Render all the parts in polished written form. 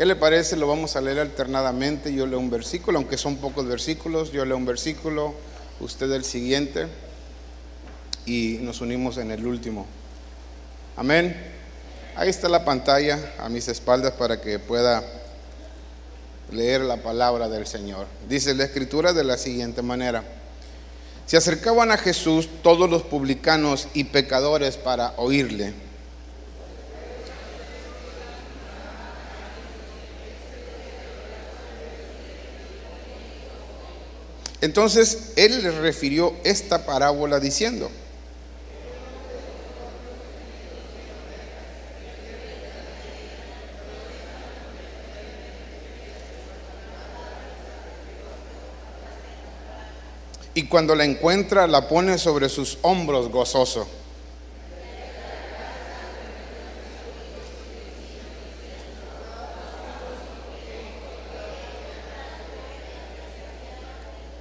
¿Qué le parece? Lo vamos a leer alternadamente. Yo leo un versículo, aunque son pocos versículos. Yo leo un versículo, usted el siguiente, y nos unimos en el último. Amén. Ahí está la pantalla a mis espaldas para que pueda leer la palabra del Señor. Dice la Escritura de la siguiente manera: se acercaban a Jesús todos los publicanos y pecadores para oírle. Entonces él les refirió esta parábola diciendo: y cuando la encuentra, la pone sobre sus hombros gozoso.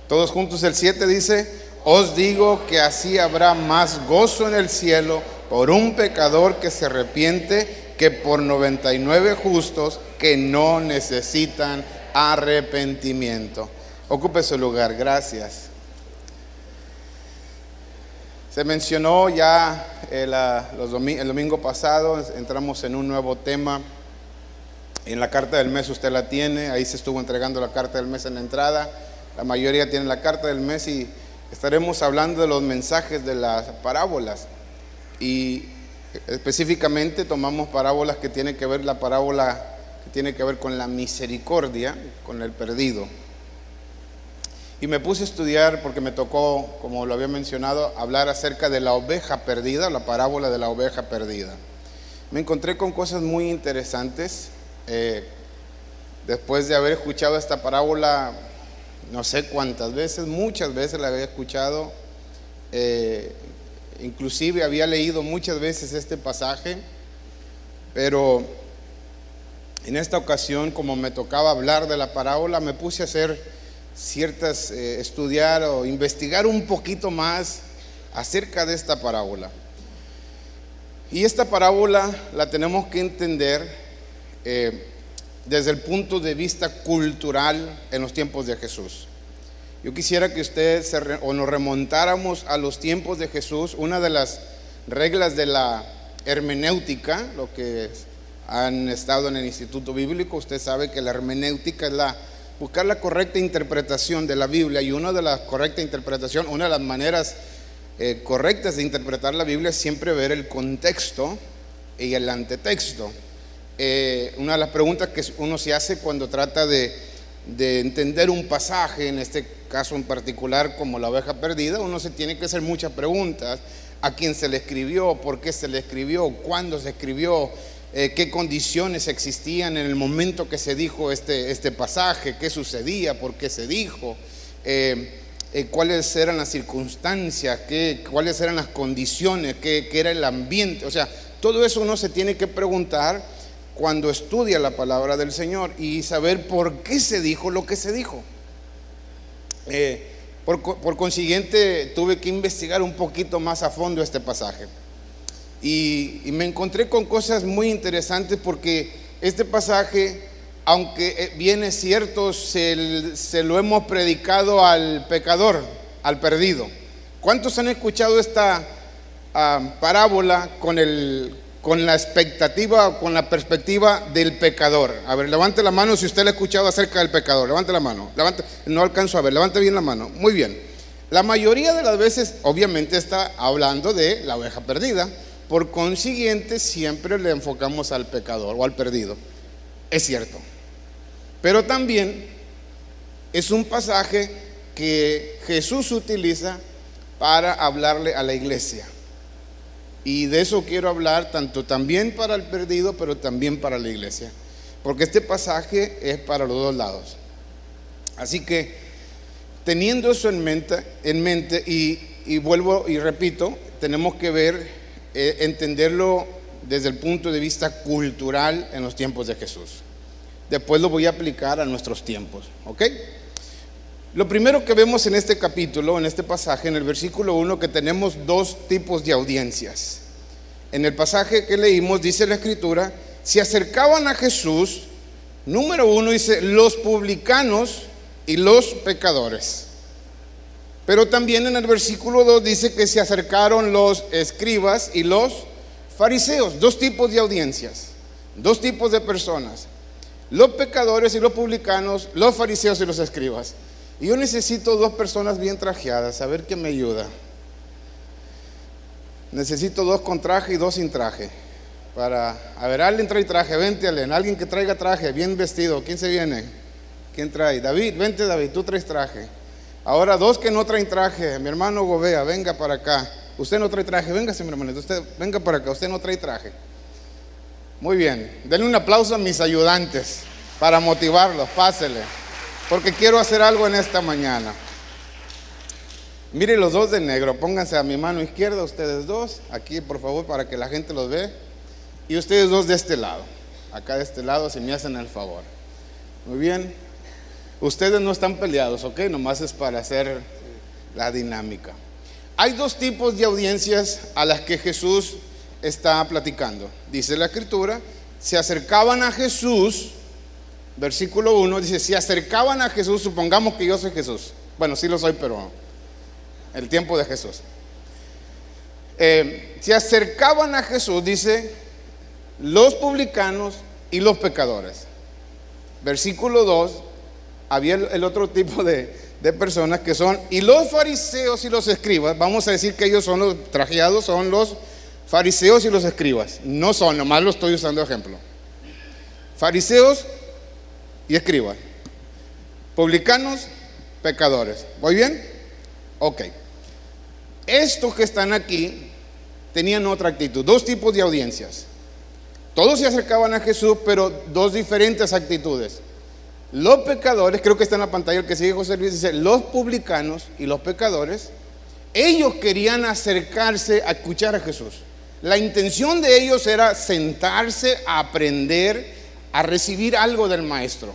Todos juntos el 7 dice: os digo que así habrá más gozo en el cielo por un pecador que se arrepiente que por 99 justos que no necesitan arrepentimiento. Ocupe su lugar, gracias. Se mencionó ya el domingo pasado, entramos en un nuevo tema. En la carta del mes usted la tiene, ahí se estuvo entregando la carta del mes en la entrada. La mayoría tiene la carta del mes y estaremos hablando de los mensajes de las parábolas. Y específicamente tomamos parábolas que tienen que ver, la parábola que tiene que ver con la misericordia, con el perdido. Y me puse a estudiar porque me tocó, como lo había mencionado, hablar acerca de la oveja perdida, la parábola de la oveja perdida. Me encontré con cosas muy interesantes. Después de haber escuchado esta parábola, no sé cuántas veces, muchas veces la había escuchado, inclusive había leído muchas veces este pasaje, pero en esta ocasión, como me tocaba hablar de la parábola, me puse a hacer estudiar o investigar un poquito más acerca de esta parábola. Y esta parábola la tenemos que entender desde el punto de vista cultural en los tiempos de Jesús. Yo quisiera que usted nos remontáramos a los tiempos de Jesús. Una de las reglas de la hermenéutica, lo que han estado en el Instituto Bíblico, usted sabe que la hermenéutica es buscar la correcta interpretación de la Biblia, y una de las maneras correctas de interpretar la Biblia es siempre ver el contexto y el antetexto. Una de las preguntas que uno se hace cuando trata de entender un pasaje, en este caso en particular como la oveja perdida, uno se tiene que hacer muchas preguntas: ¿a quién se le escribió? ¿Por qué se le escribió? ¿Cuándo se escribió? ¿Qué condiciones existían en el momento que se dijo este pasaje? ¿Qué sucedía? ¿Por qué se dijo? ¿Cuáles eran las circunstancias? ¿Cuáles eran las condiciones? ¿Qué era el ambiente? O sea, todo eso uno se tiene que preguntar cuando estudia la palabra del Señor y saber por qué se dijo lo que se dijo. Por consiguiente, tuve que investigar un poquito más a fondo este pasaje. Y me encontré con cosas muy interesantes, porque este pasaje, aunque bien es cierto, se lo hemos predicado al pecador, al perdido. ¿Cuántos han escuchado esta parábola con la expectativa, con la perspectiva del pecador? A ver, levante la mano si usted la ha escuchado acerca del pecador. Levante la mano. No alcanzo a ver, levante bien la mano. Muy bien. La mayoría de las veces, obviamente, está hablando de la oveja perdida. Por consiguiente, siempre le enfocamos al pecador o al perdido. Es cierto. Pero también es un pasaje que Jesús utiliza para hablarle a la iglesia. Y de eso quiero hablar, también para el perdido, pero también para la iglesia. Porque este pasaje es para los dos lados. Así que, teniendo eso en mente y vuelvo y repito, tenemos que entenderlo desde el punto de vista cultural en los tiempos de Jesús. Después lo voy a aplicar a nuestros tiempos, ¿ok? Lo primero que vemos en este capítulo, en este pasaje, en el versículo 1, que tenemos dos tipos de audiencias. En el pasaje que leímos dice la Escritura: se acercaban a Jesús Número 1 dice los publicanos y los pecadores. Pero también en el versículo 2 dice que se acercaron los escribas y los fariseos. Dos tipos de audiencias, dos tipos de personas: los pecadores y los publicanos, los fariseos y los escribas. Y yo necesito dos personas bien trajeadas, a ver quién me ayuda. Necesito dos con traje y dos sin traje. A ver, alguien trae traje, vente Allen, alguien que traiga traje, bien vestido. ¿Quién se viene? ¿Quién trae? David, vente David, tú traes traje. Ahora dos que no traen traje, mi hermano Gobea, venga para acá. Usted no trae traje, véngase mi hermanito, usted venga para acá, usted no trae traje. Muy bien, denle un aplauso a mis ayudantes para motivarlos, pásele, porque quiero hacer algo en esta mañana. Mire los dos de negro, pónganse a mi mano izquierda, ustedes dos, aquí por favor para que la gente los vea. Y ustedes dos de este lado, acá de este lado, si me hacen el favor. Muy bien, ustedes no están peleados, ¿ok? Nomás es para hacer la dinámica. Hay dos tipos de audiencias a las que Jesús está platicando. Dice la Escritura, se acercaban a Jesús, versículo 1, dice, se acercaban a Jesús, supongamos que yo soy Jesús. Bueno, sí lo soy, pero el tiempo de Jesús. Se acercaban a Jesús, dice, los publicanos y los pecadores. Versículo 2, había el otro tipo de personas que son, y los fariseos y los escribas. Vamos a decir que ellos son los trajeados, son los fariseos y los escribas. No son, nomás lo estoy usando de ejemplo. Fariseos y escribas, publicanos, pecadores. ¿Voy bien? Ok. Estos que están aquí tenían otra actitud, dos tipos de audiencias. Todos se acercaban a Jesús, pero dos diferentes actitudes. Los pecadores, creo que está en la pantalla el que sigue José Luis, dice, los publicanos y los pecadores, ellos querían acercarse a escuchar a Jesús. La intención de ellos era sentarse a aprender, a recibir algo del maestro.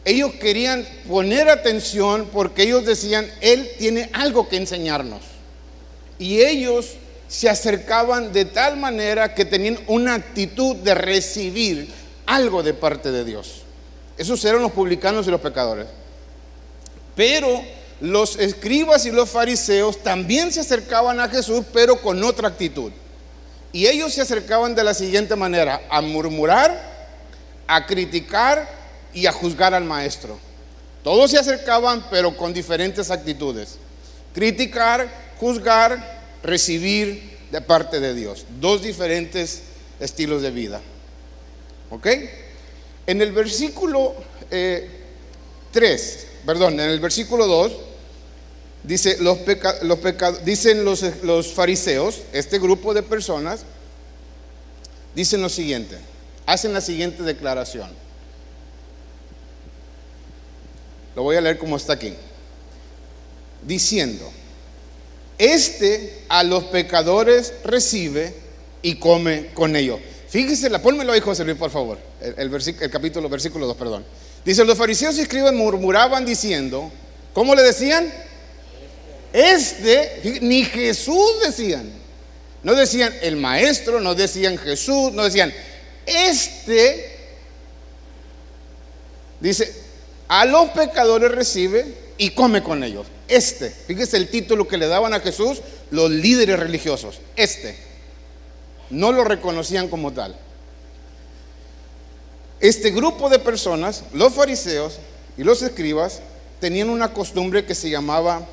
Ellos querían poner atención porque ellos decían, Él tiene algo que enseñarnos. Y ellos se acercaban de tal manera que tenían una actitud de recibir algo de parte de Dios. Esos eran los publicanos y los pecadores. Pero los escribas y los fariseos también se acercaban a Jesús, pero con otra actitud. Y ellos se acercaban de la siguiente manera: a murmurar, a criticar y a juzgar al maestro. Todos se acercaban, pero con diferentes actitudes: criticar, juzgar, recibir de parte de Dios. Dos diferentes estilos de vida. ¿Ok? En el versículo 2 dice, dicen los fariseos, este grupo de personas, dicen lo siguiente, hacen la siguiente declaración. Lo voy a leer como está aquí. Diciendo, a los pecadores recibe y come con ellos. Fíjese, pónmelo ahí, José Luis, por favor. Versículo 2, perdón. Dice, los fariseos y escribas murmuraban diciendo, ¿cómo le decían? Ni Jesús decían. No decían el maestro, no decían Jesús, no decían dice, a los pecadores recibe y come con ellos. Fíjese el título que le daban a Jesús los líderes religiosos. No lo reconocían como tal. Este grupo de personas, los fariseos y los escribas, tenían una costumbre que se llamaba,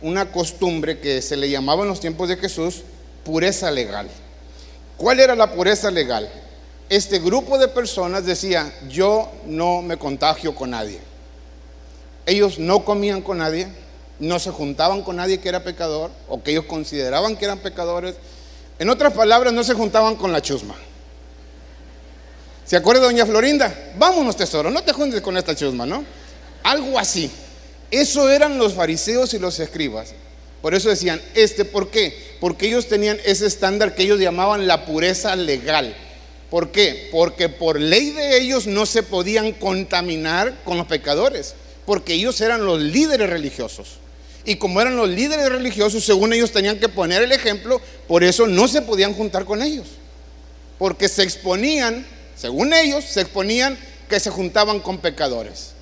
una costumbre que se le llamaba en los tiempos de Jesús, pureza legal. ¿Cuál era la pureza legal? Este grupo de personas decía, yo no me contagio con nadie. Ellos no comían con nadie, no se juntaban con nadie que era pecador o que ellos consideraban que eran pecadores. En otras palabras, no se juntaban con la chusma. ¿Se acuerda de doña Florinda? Vámonos, tesoro, no te juntes con esta chusma, ¿no? Algo así. Eso eran los fariseos y los escribas. Por eso decían, ¿por qué? Porque ellos tenían ese estándar que ellos llamaban la pureza legal. ¿Por qué? Porque por ley de ellos no se podían contaminar con los pecadores, porque ellos eran los líderes religiosos. Y como eran los líderes religiosos, según ellos tenían que poner el ejemplo, por eso no se podían juntar con ellos, porque se exponían según ellos, se exponían que se juntaban con pecadores.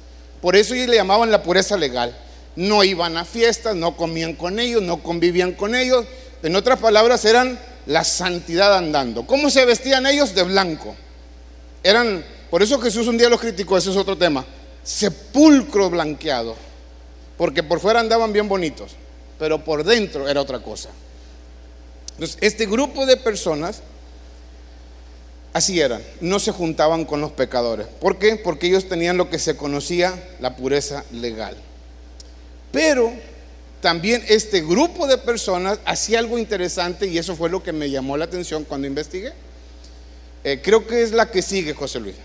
Por eso ellos le llamaban la pureza legal. No iban a fiestas, no comían con ellos, no convivían con ellos. En otras palabras, eran la santidad andando. ¿Cómo se vestían ellos? De blanco. Por eso Jesús un día los criticó, ese es otro tema. Sepulcro blanqueado. Porque por fuera andaban bien bonitos, pero por dentro era otra cosa. Entonces, este grupo de personas así eran, no se juntaban con los pecadores. ¿Por qué? Porque ellos tenían lo que se conocía la pureza legal. Pero también este grupo de personas hacía algo interesante, y eso fue lo que me llamó la atención cuando investigué. Creo que es la que sigue, José Luis.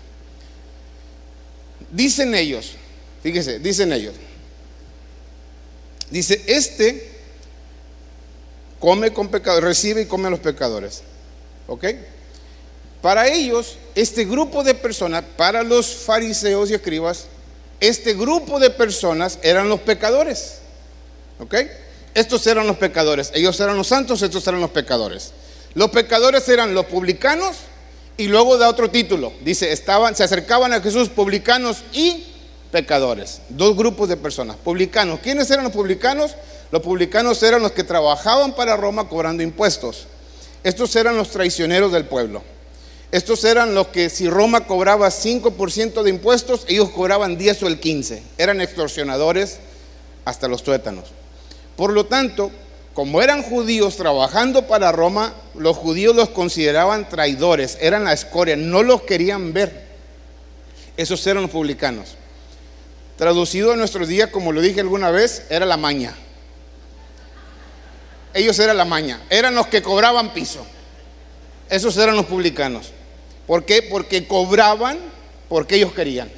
Dicen ellos, fíjese, dicen ellos, dice, come con pecadores, recibe y come a los pecadores. ¿Ok? Para ellos, este grupo de personas, para los fariseos y escribas, este grupo de personas eran los pecadores. ¿Ok? Estos eran los pecadores. Ellos eran los santos, estos eran los pecadores. Los pecadores eran los publicanos, y luego da otro título. Dice, se acercaban a Jesús publicanos y pecadores. Dos grupos de personas. Publicanos. ¿Quiénes eran los publicanos? Los publicanos eran los que trabajaban para Roma cobrando impuestos. Estos eran los traicioneros del pueblo. Estos eran los que, si Roma cobraba 5% de impuestos, ellos cobraban 10 o el 15. Eran extorsionadores hasta los tuétanos. Por lo tanto, como eran judíos trabajando para Roma, los judíos los consideraban traidores, eran la escoria, no los querían ver. Esos eran los publicanos. Traducido a nuestros días, como lo dije alguna vez, era la maña. Ellos eran la maña, eran los que cobraban piso. Esos eran los publicanos. ¿Por qué? Porque cobraban porque ellos querían.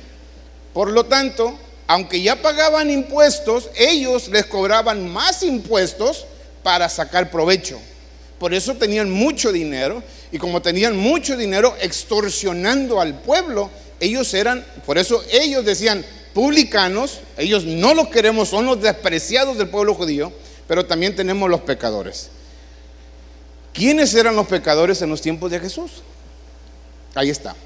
Por lo tanto, aunque ya pagaban impuestos, ellos les cobraban más impuestos para sacar provecho. Por eso tenían mucho dinero, y como tenían mucho dinero extorsionando al pueblo, por eso ellos decían, publicanos, ellos no los queremos, son los despreciados del pueblo judío, pero también tenemos los pecadores. ¿Quiénes eran los pecadores en los tiempos de Jesús? Ahí está.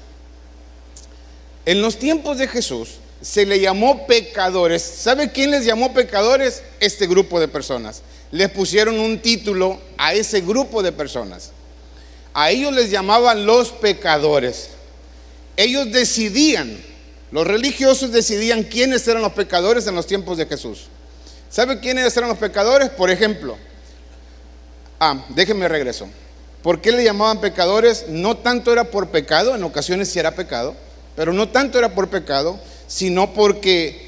En los tiempos de Jesús se le llamó pecadores. ¿Sabe quién les llamó pecadores? Este grupo de personas. Les pusieron un título a ese grupo de personas. A ellos les llamaban los pecadores. Ellos decidían, los religiosos decidían quiénes eran los pecadores en los tiempos de Jesús. ¿Sabe quiénes eran los pecadores? Por ejemplo, déjenme regreso. ¿Por qué le llamaban pecadores? No tanto era por pecado, en ocasiones sí era pecado, pero no tanto era por pecado, sino porque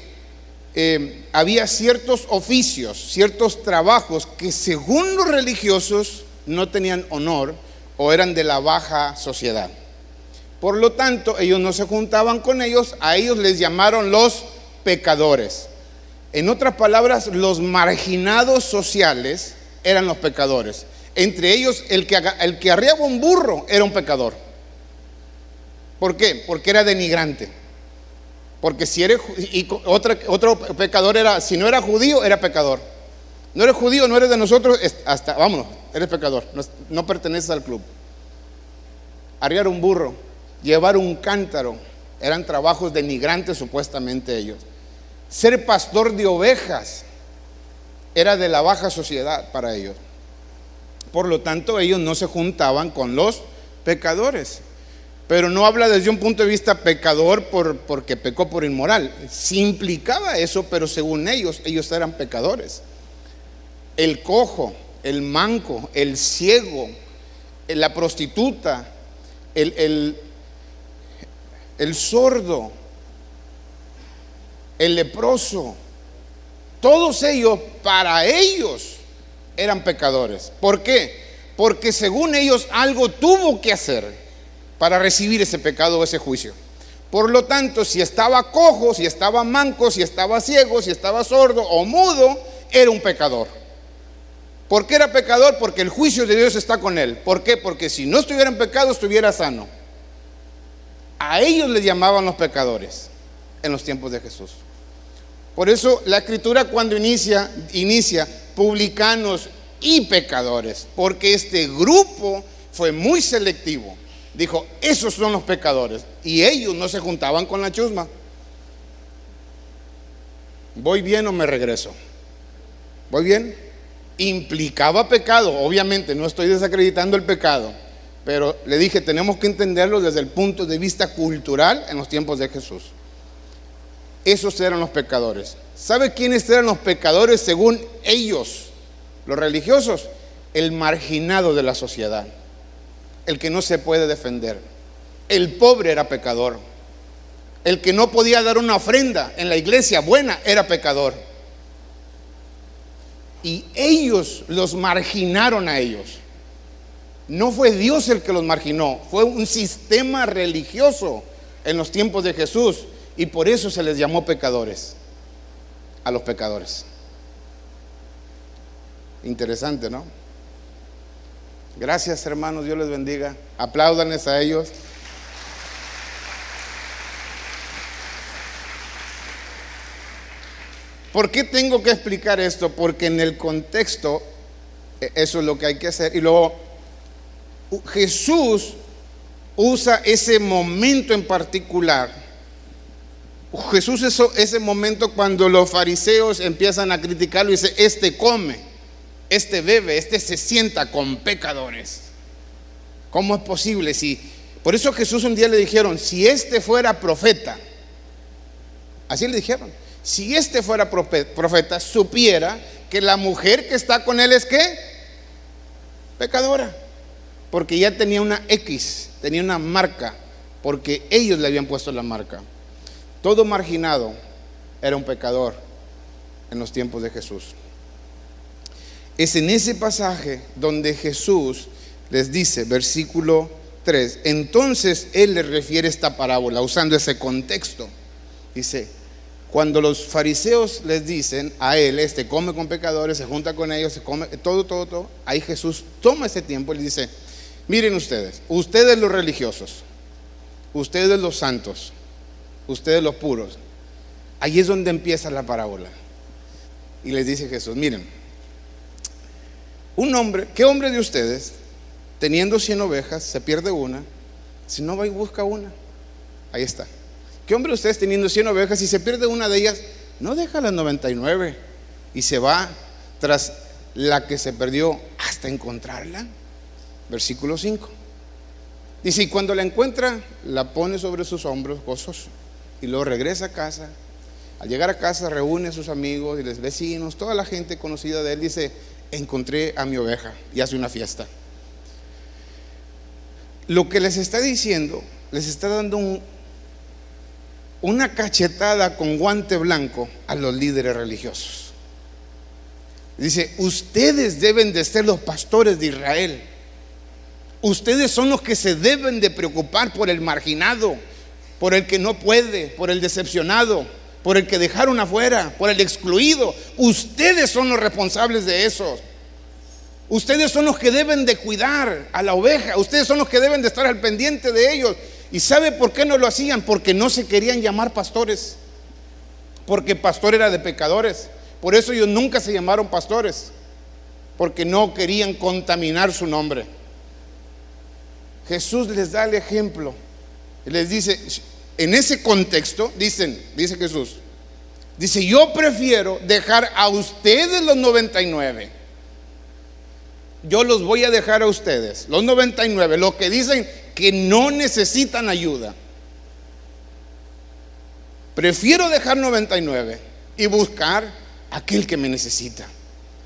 había ciertos oficios, ciertos trabajos que según los religiosos no tenían honor o eran de la baja sociedad. Por lo tanto, ellos no se juntaban con ellos, a ellos les llamaron los pecadores. En otras palabras, los marginados sociales eran los pecadores. Entre ellos, el que arriaba un burro era un pecador. ¿Por qué? Porque era denigrante. Porque si eres, otro pecador era, si no era judío, era pecador. No eres judío, no eres de nosotros, vámonos, eres pecador, no perteneces al club. Arriar un burro, llevar un cántaro, eran trabajos denigrantes supuestamente ellos. Ser pastor de ovejas era de la baja sociedad para ellos. Por lo tanto, ellos no se juntaban con los pecadores. Pero no habla desde un punto de vista pecador porque pecó por inmoral. Sí implicaba eso, pero según ellos eran pecadores. El cojo, el manco, el ciego, la prostituta, el sordo, el leproso, todos ellos, para ellos, eran pecadores. ¿Por qué? Porque según ellos algo tuvo que hacer para recibir ese pecado o ese juicio. Por lo tanto, si estaba cojo, si estaba manco, si estaba ciego, si estaba sordo o mudo, era un pecador. ¿Por qué era pecador? Porque el juicio de Dios está con él. ¿Por qué? Porque si no estuviera en pecado, estuviera sano. A ellos les llamaban los pecadores en los tiempos de Jesús. Por eso la escritura cuando inicia publicanos y pecadores, porque este grupo fue muy selectivo. Dijo, esos son los pecadores. Y ellos no se juntaban con la chusma. ¿Voy bien o me regreso? ¿Voy bien? Implicaba pecado, obviamente, no estoy desacreditando el pecado, pero le dije, tenemos que entenderlo desde el punto de vista cultural en los tiempos de Jesús. Esos eran los pecadores. ¿Sabe quiénes eran los pecadores según ellos, los religiosos? El marginado de la sociedad, el que no se puede defender. El pobre era pecador. El que no podía dar una ofrenda en la iglesia buena era pecador. Y ellos los marginaron a ellos. No fue Dios el que los marginó, fue un sistema religioso en los tiempos de Jesús. Y por eso se les llamó pecadores a los pecadores. Interesante, ¿no? Gracias, hermanos, Dios les bendiga. Apláudanles a ellos. ¿Por qué tengo que explicar esto? Porque en el contexto eso es lo que hay que hacer. Y luego Jesús usa ese momento en particular. Jesús ese momento cuando los fariseos empiezan a criticarlo y dice, este come, este bebe, este se sienta con pecadores. ¿Cómo es posible? Por eso Jesús un día le dijeron, si este fuera profeta, así le dijeron, si este fuera profeta, supiera que la mujer que está con él es ¿qué? Pecadora. Porque ya tenía una X, tenía una marca, porque ellos le habían puesto la marca. Todo marginado era un pecador en los tiempos de Jesús. Es en ese pasaje donde Jesús les dice, versículo 3, entonces Él les refiere esta parábola usando ese contexto. Dice, cuando los fariseos les dicen a Él, come con pecadores, se junta con ellos, se come, todo, ahí Jesús toma ese tiempo y les dice, miren ustedes los religiosos, ustedes los santos, ustedes los puros, ahí es donde empieza la parábola. Y les dice Jesús, miren, ¿qué hombre de ustedes, teniendo 100 ovejas, se pierde una? Si no va y busca una, ahí está. ¿Qué hombre de ustedes, teniendo 100 ovejas, si se pierde una de ellas, no deja las 99 y se va tras la que se perdió hasta encontrarla? Versículo 5. Dice, y cuando la encuentra, la pone sobre sus hombros gozoso, y luego regresa a casa. Al llegar a casa reúne a sus amigos y los vecinos, toda la gente conocida de él, dice, encontré a mi oveja, y hace una fiesta. Lo que les está diciendo, les está dando una cachetada con guante blanco a los líderes religiosos. Dice, ustedes deben de ser los pastores de Israel. Ustedes son los que se deben de preocupar por el marginado, por el que no puede, por el decepcionado, por el que dejaron afuera, por el excluido. Ustedes son los responsables de eso. Ustedes son los que deben de cuidar a la oveja. Ustedes son los que deben de estar al pendiente de ellos. ¿Y sabe por qué no lo hacían? Porque no se querían llamar pastores. Porque pastor era de pecadores. Por eso ellos nunca se llamaron pastores, porque no querían contaminar su nombre. Jesús les da el ejemplo. Les dice, en ese contexto, dice Jesús, dice, yo prefiero dejar a ustedes los 99. Yo los voy a dejar a ustedes, los 99, los que dicen que no necesitan ayuda. Prefiero dejar 99 y buscar aquel que me necesita,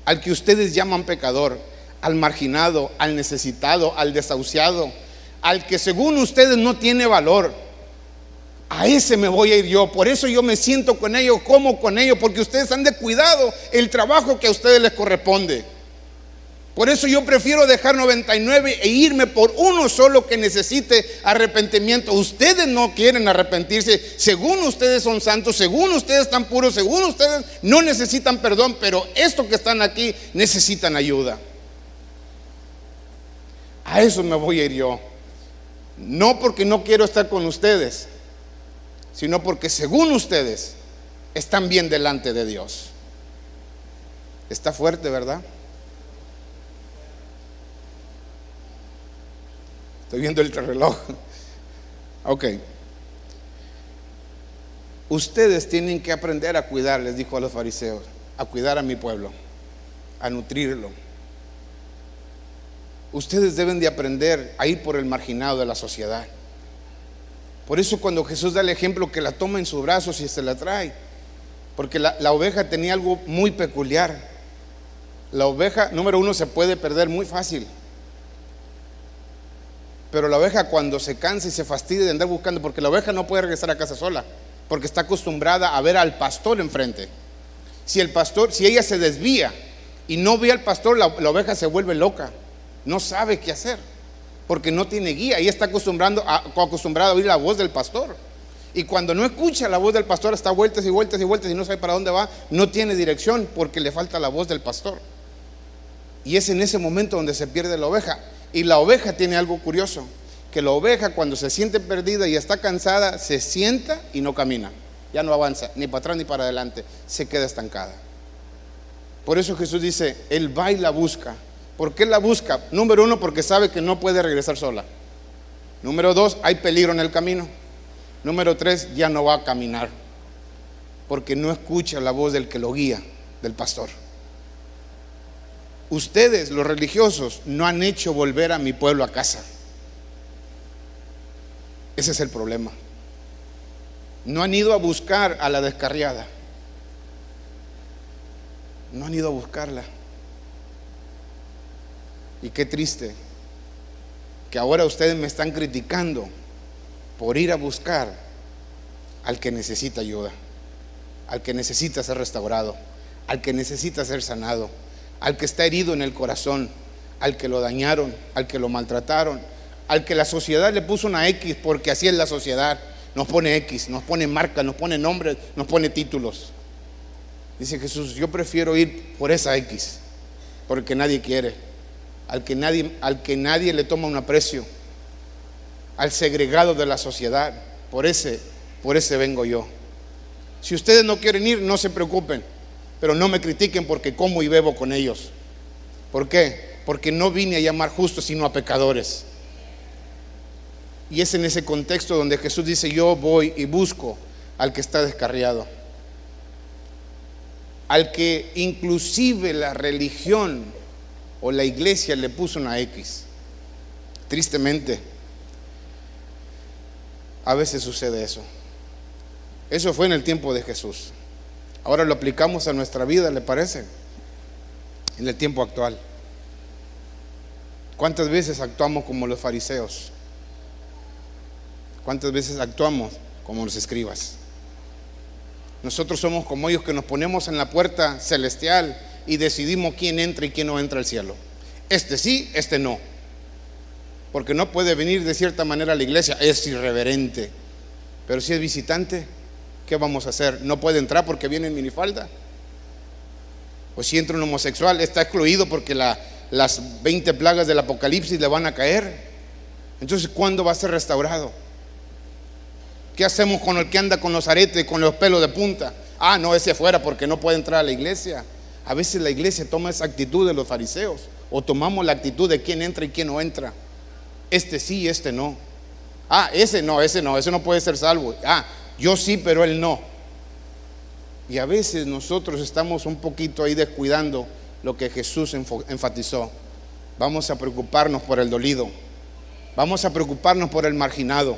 al que ustedes llaman pecador, al marginado, al necesitado, al desahuciado, al que según ustedes no tiene valor. A ese me voy a ir yo. Por eso yo me siento con ellos, como con ellos, porque ustedes han descuidado el trabajo que a ustedes les corresponde. Por eso yo prefiero dejar 99 e irme por uno solo que necesite arrepentimiento. Ustedes no quieren arrepentirse, según ustedes son santos, según ustedes están puros, según ustedes no necesitan perdón, pero estos que están aquí necesitan ayuda. A eso me voy a ir yo. No porque no quiero estar con ustedes, sino porque según ustedes están bien delante de Dios. Está fuerte, ¿verdad? Estoy viendo el reloj. Ok. Ustedes tienen que aprender a cuidar, les dijo a los fariseos, a cuidar a mi pueblo, a nutrirlo. Ustedes deben de aprender a ir por el marginado de la sociedad. Por eso cuando Jesús da el ejemplo que la toma en sus brazos y se la trae, porque la oveja tenía algo muy peculiar. La oveja, número uno, se puede perder muy fácil. Pero la oveja cuando se cansa y se fastidia de andar buscando, porque la oveja no puede regresar a casa sola, porque está acostumbrada a ver al pastor enfrente. Si ella se desvía y no ve al pastor, la oveja se vuelve loca, no sabe qué hacer, porque no tiene guía. Ella está acostumbrada a oír la voz del pastor. Y cuando no escucha la voz del pastor, está vueltas y vueltas y vueltas y no sabe para dónde va, no tiene dirección porque le falta la voz del pastor. Y es en ese momento donde se pierde la oveja. Y la oveja tiene algo curioso, que la oveja cuando se siente perdida y está cansada, se sienta y no camina, ya no avanza ni para atrás ni para adelante, se queda estancada. Por eso Jesús dice, Él va y la busca. ¿Por qué la busca? Número uno, porque sabe que no puede regresar sola. Número dos, hay peligro en el camino. Número tres, ya no va a caminar, porque no escucha la voz del que lo guía, del pastor. Ustedes, los religiosos, no han hecho volver a mi pueblo a casa. Ese es el problema. No han ido a buscar a la descarriada. No han ido a buscarla. Y qué triste que ahora ustedes me están criticando por ir a buscar al que necesita ayuda, al que necesita ser restaurado, al que necesita ser sanado, al que está herido en el corazón, al que lo dañaron, al que lo maltrataron, al que la sociedad le puso una X, porque así es la sociedad. Nos pone X, nos pone marcas, nos pone nombres, nos pone títulos. Dice Jesús, yo prefiero ir por esa X, porque nadie quiere, al que nadie le toma un aprecio, al segregado de la sociedad. Por ese vengo yo. Si ustedes no quieren ir, no se preocupen, pero no me critiquen porque como y bebo con ellos. ¿Por qué? Porque no vine a llamar justos sino a pecadores. Y es en ese contexto donde Jesús dice, yo voy y busco al que está descarriado, al que inclusive la religión o la iglesia le puso una X. Tristemente, a veces sucede eso. Eso fue en el tiempo de Jesús. Ahora lo aplicamos a nuestra vida, ¿le parece? En el tiempo actual. ¿Cuántas veces actuamos como los fariseos? ¿Cuántas veces actuamos como los escribas? Nosotros somos como ellos que nos ponemos en la puerta celestial y decidimos quién entra y quién no entra al cielo. Este sí, este no. Porque no puede venir de cierta manera a la iglesia, es irreverente. Pero si es visitante, ¿qué vamos a hacer? No puede entrar porque viene en minifalda. O si entra un homosexual, está excluido porque las 20 plagas del Apocalipsis le van a caer. Entonces, ¿cuándo va a ser restaurado? ¿Qué hacemos con el que anda con los aretes, con los pelos de punta? Ah, no, ese fuera porque no puede entrar a la iglesia. A veces la iglesia toma esa actitud de los fariseos, o tomamos la actitud de quién entra y quién no entra. Este sí, este no. Ah, ese no puede ser salvo. Ah, yo sí, pero él no. Y a veces nosotros estamos un poquito ahí descuidando lo que Jesús enfatizó. Vamos a preocuparnos por el dolido, vamos a preocuparnos por el marginado,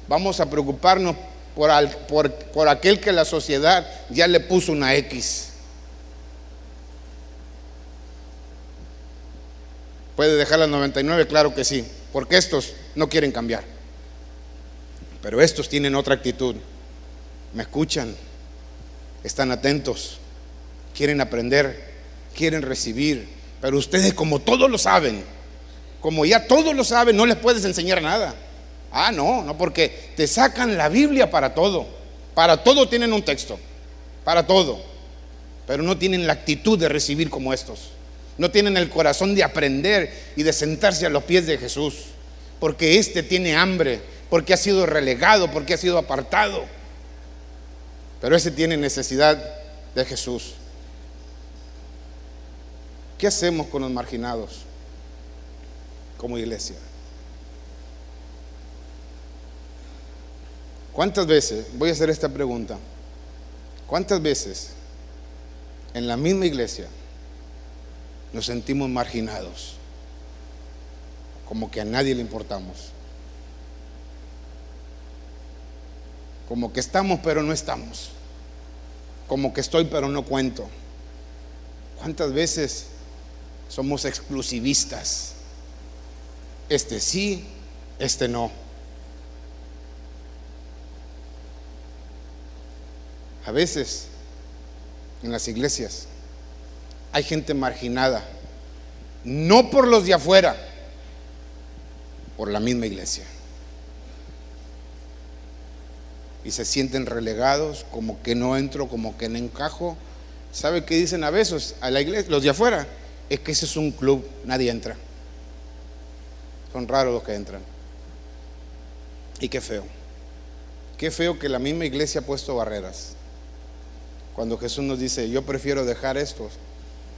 vamos a preocuparnos por aquel que la sociedad ya le puso una X. ¿Puede dejar las 99? Claro que sí, porque estos no quieren cambiar. Pero estos tienen otra actitud. Me escuchan, están atentos, quieren aprender, quieren recibir. Pero ustedes, como todos lo saben, como ya todos lo saben, no les puedes enseñar nada. Ah, no, porque te sacan la Biblia para todo. Para todo tienen un texto, para todo. Pero no tienen la actitud de recibir como estos. No tienen el corazón de aprender y de sentarse a los pies de Jesús. Porque este tiene hambre, porque ha sido relegado, porque ha sido apartado. Pero ese tiene necesidad de Jesús. ¿Qué hacemos con los marginados como iglesia? ¿Cuántas veces, voy a hacer esta pregunta, cuántas veces en la misma iglesia nos sentimos marginados, como que a nadie le importamos, como que estamos pero no estamos, como que estoy pero no cuento? ¿Cuántas veces somos exclusivistas? Este sí, este no. A veces en las iglesias hay gente marginada, no por los de afuera, por la misma iglesia. Y se sienten relegados, como que no entro, como que no encajo. ¿Sabe qué dicen a veces a la iglesia, los de afuera? Es que ese es un club, nadie entra. Son raros los que entran. Y qué feo que la misma iglesia ha puesto barreras. Cuando Jesús nos dice, yo prefiero dejar estos,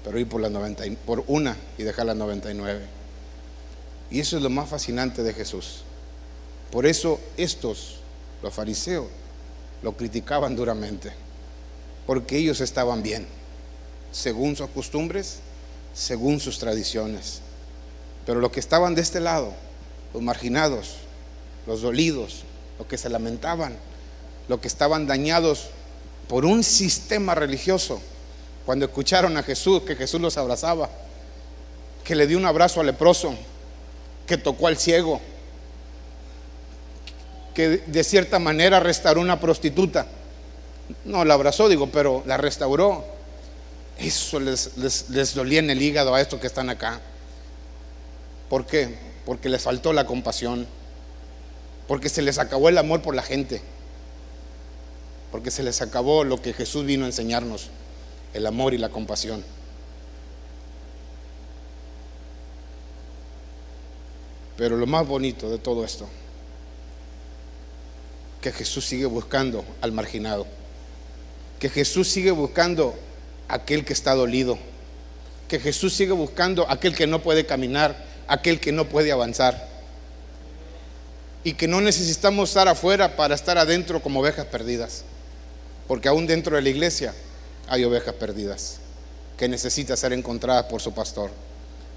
pero ir por una y dejar las 99. Y eso es lo más fascinante de Jesús. Por eso los fariseos, lo criticaban duramente, porque ellos estaban bien, según sus costumbres, según sus tradiciones. Pero los que estaban de este lado, los marginados, los dolidos, los que se lamentaban, los que estaban dañados por un sistema religioso, cuando escucharon a Jesús, que Jesús los abrazaba, que le dio un abrazo al leproso, que tocó al ciego, que de cierta manera restauró una prostituta, no la abrazó, pero la restauró. Eso les dolía en el hígado a estos que están acá. ¿Por qué? Porque les faltó la compasión, porque se les acabó el amor por la gente, porque se les acabó lo que Jesús vino a enseñarnos, el amor y la compasión. Pero lo más bonito de todo esto, que Jesús sigue buscando al marginado, que Jesús sigue buscando a aquel que está dolido, que Jesús sigue buscando a aquel que no puede caminar, aquel que no puede avanzar, y que no necesitamos estar afuera para estar adentro como ovejas perdidas, porque aún dentro de la iglesia hay ovejas perdidas que necesitan ser encontradas por su pastor,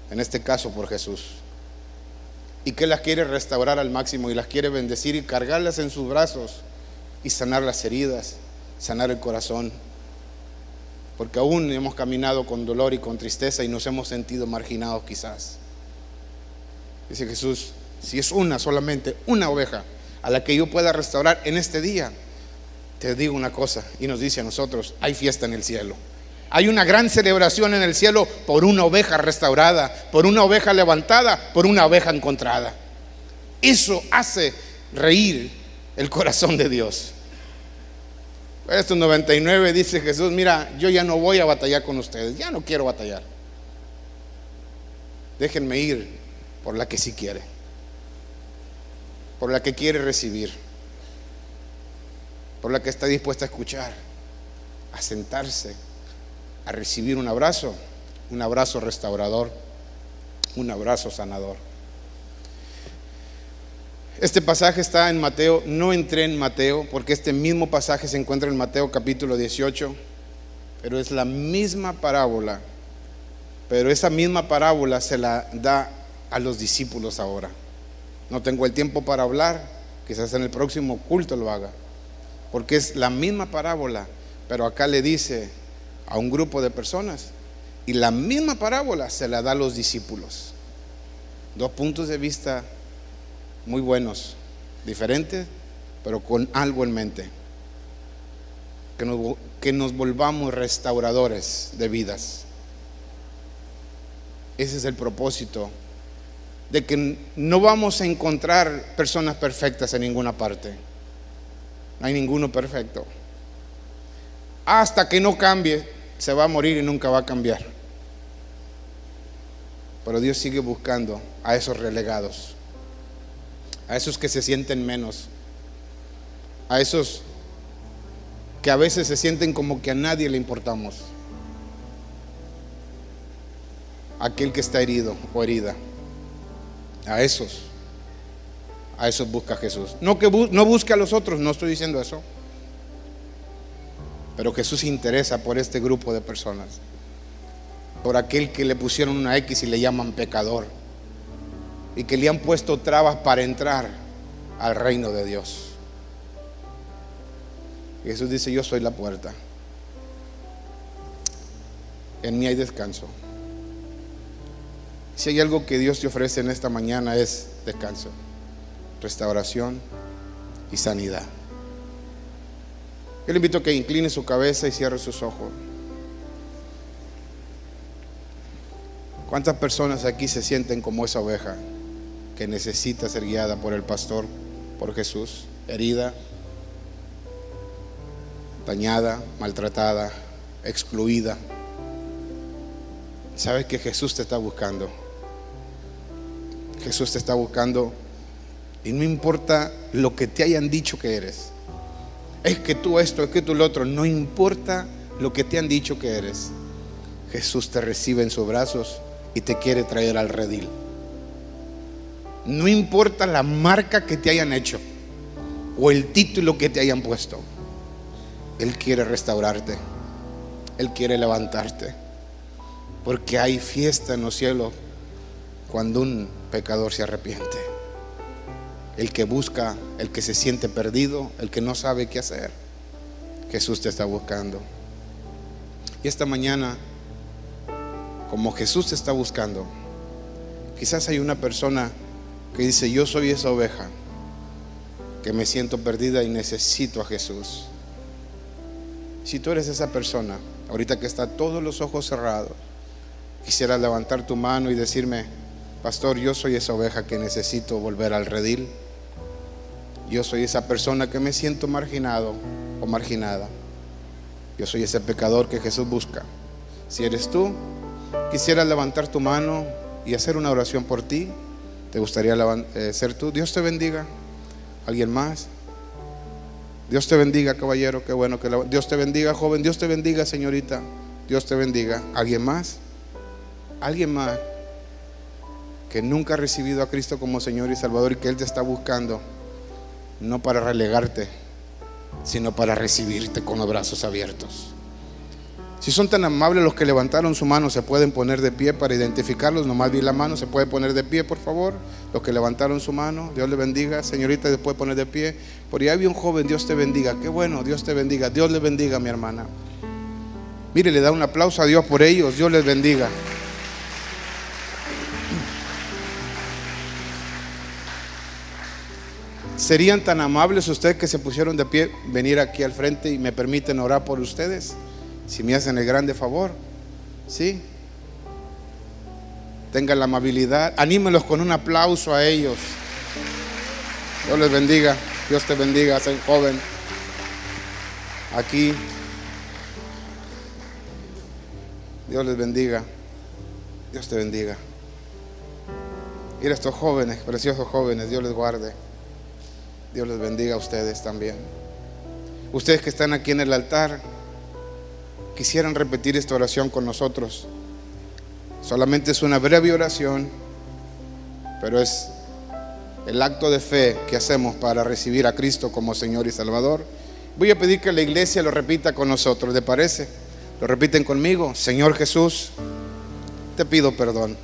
en este caso por Jesús, y que las quiere restaurar al máximo y las quiere bendecir y cargarlas en sus brazos y sanar las heridas, sanar el corazón, porque aún hemos caminado con dolor y con tristeza y nos hemos sentido marginados quizás. Dice Jesús, si es solamente una oveja a la que yo pueda restaurar en este día, te digo una cosa, y nos dice a nosotros, hay fiesta en el cielo. Hay una gran celebración en el cielo por una oveja restaurada, por una oveja levantada, por una oveja encontrada. Eso hace reír el corazón de Dios. Estos 99, dice Jesús, mira, yo ya no voy a batallar con ustedes, ya no quiero batallar. Déjenme ir por la que sí quiere, por la que quiere recibir, por la que está dispuesta a escuchar, a sentarse, a recibir un abrazo restaurador, un abrazo sanador. Este pasaje está en Mateo. No entré en Mateo porque este mismo pasaje se encuentra en Mateo capítulo 18, pero es la misma parábola, pero esa misma parábola se la da a los discípulos ahora. No tengo el tiempo para hablar, quizás en el próximo culto lo haga, porque es la misma parábola, pero acá le dice a un grupo de personas, y la misma parábola se la da a los discípulos. Dos puntos de vista muy buenos, diferentes, pero con algo en mente, que nos volvamos restauradores de vidas. Ese es el propósito, de que no vamos a encontrar personas perfectas en ninguna parte. No hay ninguno perfecto. Hasta que no cambie, se va a morir y nunca va a cambiar. Pero Dios sigue buscando a esos relegados, a esos que se sienten menos, a esos que a veces se sienten como que a nadie le importamos, aquel que está herido o herida. A esos A eso busca Jesús. No que no busque a los otros, no estoy diciendo eso. Pero Jesús se interesa por este grupo de personas, por aquel que le pusieron una X y le llaman pecador, y que le han puesto trabas para entrar al reino de Dios. Y Jesús dice: yo soy la puerta, en mí hay descanso. Si hay algo que Dios te ofrece en esta mañana, es descanso, restauración y sanidad. Yo le invito a que incline su cabeza y cierre sus ojos. ¿Cuántas personas aquí se sienten como esa oveja que necesita ser guiada por el pastor, por Jesús? Herida, dañada, maltratada, excluida. Sabes que Jesús te está buscando. Jesús te está buscando, y no importa lo que te hayan dicho que eres. Es que tú esto, es que tú lo otro. No importa lo que te han dicho que eres. Jesús te recibe en sus brazos y te quiere traer al redil. No importa la marca que te hayan hecho o el título que te hayan puesto. Él quiere restaurarte. Él quiere levantarte. Porque hay fiesta en los cielos cuando un pecador se arrepiente. El que busca, el que se siente perdido, el que no sabe qué hacer. Jesús te está buscando. Y esta mañana, como Jesús te está buscando, quizás hay una persona que dice: yo soy esa oveja que me siento perdida y necesito a Jesús. Si tú eres esa persona, ahorita que está todos los ojos cerrados, quisiera levantar tu mano y decirme: pastor, yo soy esa oveja que necesito volver al redil. Yo soy esa persona que me siento marginado o marginada. Yo soy ese pecador que Jesús busca. Si eres tú, quisiera levantar tu mano y hacer una oración por ti. ¿Te gustaría ser tú? Dios te bendiga. ¿Alguien más? Dios te bendiga, caballero. Qué bueno que Dios te bendiga, joven. Dios te bendiga, señorita. Dios te bendiga. ¿Alguien más? ¿Alguien más que nunca ha recibido a Cristo como Señor y Salvador y que Él te está buscando? No para relegarte, sino para recibirte con los brazos abiertos. Si son tan amables los que levantaron su mano, se pueden poner de pie para identificarlos. Nomás vi la mano, se puede poner de pie, por favor. Los que levantaron su mano, Dios le bendiga. Señorita, se puede poner de pie. Por ahí había un joven, Dios te bendiga. Qué bueno, Dios te bendiga. Dios le bendiga, mi hermana. Mire, le da un aplauso a Dios por ellos. Dios les bendiga. ¿Serían tan amables ustedes que se pusieron de pie, venir aquí al frente y me permiten orar por ustedes? Si me hacen el grande favor. ¿Sí? Tengan la amabilidad. Anímelos con un aplauso a ellos. Dios les bendiga. Dios te bendiga, ser joven. Aquí. Dios les bendiga. Dios te bendiga. Mira estos jóvenes, preciosos jóvenes. Dios les guarde. Dios les bendiga a ustedes también. Ustedes que están aquí en el altar, quisieran repetir esta oración con nosotros. Solamente es una breve oración, pero es el acto de fe que hacemos para recibir a Cristo como Señor y Salvador. Voy a pedir que la iglesia lo repita con nosotros, ¿le parece? Lo repiten conmigo. Señor Jesús, te pido perdón.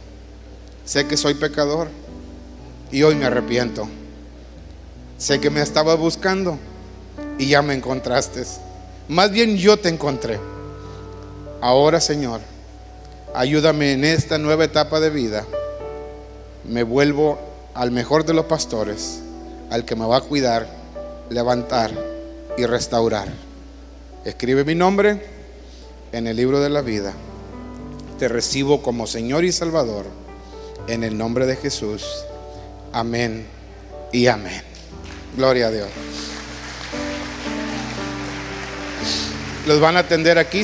Sé que soy pecador y hoy me arrepiento. Sé que me estabas buscando y ya me encontraste. Más bien yo te encontré. Ahora, Señor, ayúdame en esta nueva etapa de vida. Me vuelvo al mejor de los pastores, al que me va a cuidar, levantar y restaurar. Escribe mi nombre en el libro de la vida. Te recibo como Señor y Salvador en el nombre de Jesús. Amén y amén. Gloria a Dios. Los van a atender aquí.